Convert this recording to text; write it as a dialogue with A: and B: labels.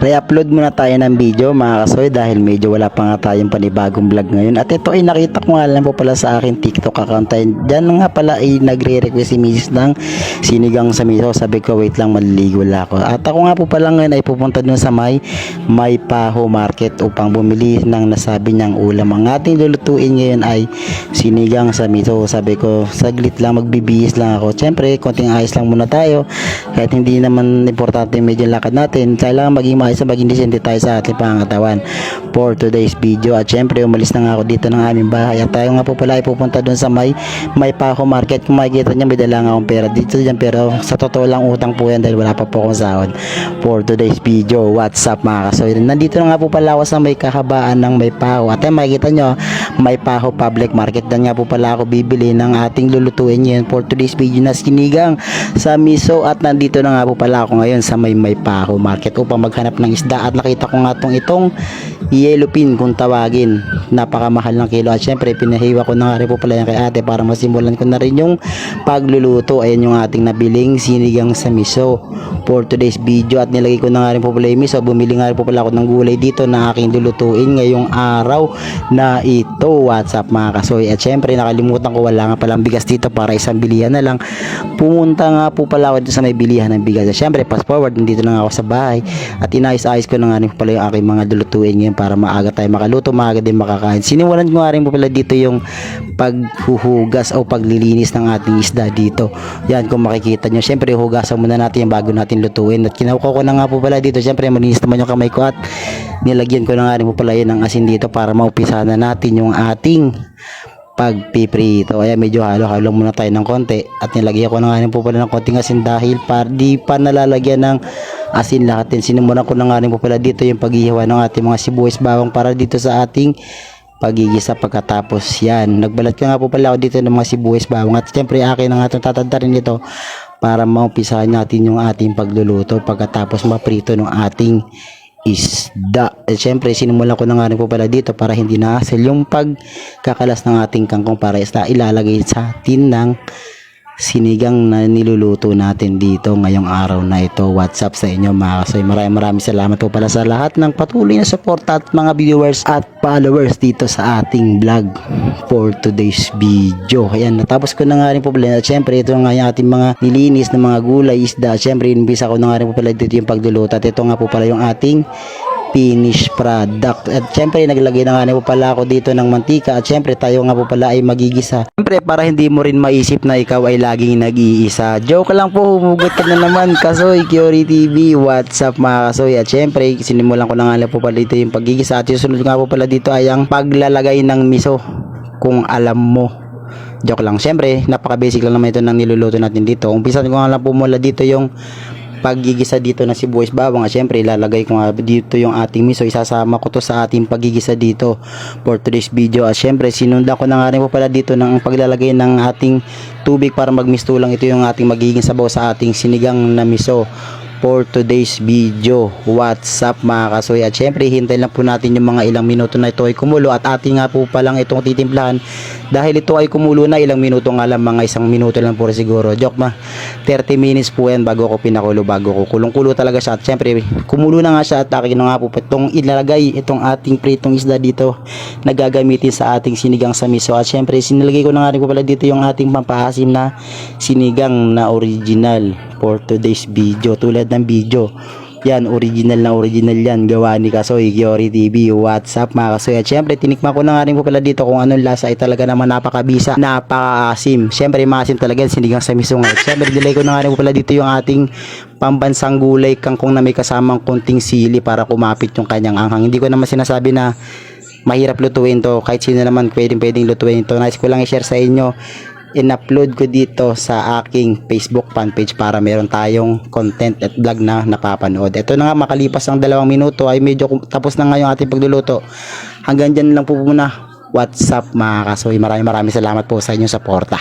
A: Re-upload muna tayo ng video mga kasoy dahil medyo wala pa nga tayong panibagong vlog ngayon. At ito ay nakita ko nga lang po pala sa akin TikTok account. Diyan nga pala ay nagre-request si Mrs. ng sinigang sa miso. Sabi ko wait lang, maliligo lang ako. At ako nga po pala ngayon ay pupunta dun sa may Paho Market upang bumili ng nasabi niyang ulam. Ang ating lulutuin ngayon ay sinigang sa miso. Sabi ko saglit lang, magbibihis lang ako. Siyempre konting ayos lang muna tayo kahit hindi naman importante medyo lakad natin. Kailangan maging maayos sa maging disente tayo sa ating pangatawan for today's video. At syempre umalis na nga ako dito ng aming bahay at tayo nga po pala ay pupunta dun sa may Paho Market. Kung makikita nyo may dala nga akong pera dito dyan, pero sa totoo lang utang po yan dahil wala pa po akong sahod for today's video. What's up mga kasoy, nandito na nga po pala ako sa may kahabaan ng Paho at ay makikita nyo Paho Public Market. Dan nga po pala ako bibili ng ating lulutuin ngayon for today's video na sinigang sa miso. At nandito na nga po pala ako ngayon sa may Paho Market upang maghanap ng isda at nakita ko nga itong yellowfin kung tawagin. Napakamahal ng kilo at syempre pinahiwa ko na nga rin po pala yan kay ate para masimulan ko na rin yung pagluluto. Ayan yung ating nabiling sinigang sa miso for today's video at nilagay ko na nga rin po pala yung miso. Bumili nga rin po pala ako ng gulay dito na aking lulutuin ngayong araw na ito. What's up mga kasoy, at syempre nakalimutan ko wala nga palang bigas dito para isang bilihan na lang. Pumunta nga po pala ako dito sa may bilihan ng bigas at syempre fast forward nandito na nga ako sa bahay at inayos-ayos ko na nga rin po pala yung aking mga lulutuin ngayon para maaga tayo makaluto, maaga din makakain. Sinimulan ko nga rin po pala dito yung paghuhugas o paglilinis ng ating isda dito. Yan kung makikita nyo, syempre hugasan muna natin yung bago natin lutuin at kinuha ko na nga po pala dito. Syempre malinis naman yung kamay ko at nilagyan ko na nga rin po pala yun ng asin dito para maupisa na natin yung ating pagpiprito. Ayan, medyo halo-halo muna tayo ng konti at nilagyan ko na nga rin po pala ng konting asin dahil di pa nalalagyan ng asin lahat din. Sinimulan ko na nga rin po pala dito yung paghihiwa ng ating mga sibuyas bawang para dito sa ating pagigisa. Pagkatapos yan, nagbalat ka nga po pala ako dito ng mga sibuyas bawang at syempre akin na nga itong tatantarin dito para maumpisahan natin yung ating pagluluto pagkatapos maprito ng ating isda. At syempre sinimulan ko na nga rin po pala dito para hindi na-hassle yung pagkakalas ng ating kangkong para ilalagay sa tin ng sinigang na niluluto natin dito ngayong araw na ito. What's up sa inyo mga kasoy, maraming salamat po pala sa lahat ng patuloy na support at mga viewers at followers dito sa ating vlog for today's video. Ayan, natapos ko na nga rin po pala at syempre ito nga yung ating mga nilinis na mga gulay, isda. Syempre inibisa ko na nga rin po pala dito yung pagluluto at ito nga po pala yung ating finished product. At syempre naglagay na nga po pala ako dito ng mantika at syempre tayo nga po pala ay magigisa. Syempre para hindi mo rin maisip na ikaw ay laging nag-iisa. Joke lang po, humugot ka na naman kasoy, Kiori TV. What's up mga kasoy, at syempre sinimulan ko na nga po pala dito yung pagigisa at yung sunod nga po pala dito ay ang paglalagay ng miso kung alam mo. Joke lang, syempre napaka basic lang naman ito ng niluluto natin dito. Umpisan ko nga lang po mula dito yung pagigisa dito ng sibuyas bawang at syempre ilalagay ko nga dito yung ating miso. Isasama ko to sa ating pagigisa dito for today's video at syempre sinundan ko na nga rin po pala dito ng paglalagay ng ating tubig para magmisto lang ito yung ating magiging sabaw sa ating sinigang na miso for today's video. What's up mga kasoy, at syempre hintay lang po natin yung mga ilang minuto na ito ay kumulo at ating nga po palang itong titimplahan dahil ito ay kumulo na ilang minuto nga lang, mga isang minuto lang po siguro. Joke ma, 30 minutes po yan bago ko pinakulo, bago ko kulong-kulo talaga siya at syempre kumulo na nga siya at akin na nga po itong ilalagay itong ating pritong isda dito na gagamitin sa ating sinigang sa miso. At syempre sinilagay ko na nga rin po pala dito yung ating pampahasim na sinigang na original for today's video. Tulad ng video yan, original yan, gawa ni Kasoy, Kiori TV. What's up mga kasoy, at syempre tinikman ko na nga rin po pala dito kung anong lasa. Ay talaga naman napakabisa, napakaasim. Syempre maasim talaga sinigang sa miso nga. Syempre dilay ko na nga rin po pala dito yung ating pambansang gulay kangkong na may kasamang konting sili para kumapit yung kanyang anghang. Hindi ko naman sinasabi na mahirap lutuin to, kahit sino naman pwedeng lutuin ito. Nice ko lang i-share sa inyo, in-upload ko dito sa aking Facebook fan page para meron tayong content at vlog na napapanood. Ito na nga, makalipas ang 2 minuto ay medyo tapos na nga yung ating pagluluto. Hanggang dyan lang po muna. What's up mga kasoy, maraming salamat po sa inyong suporta.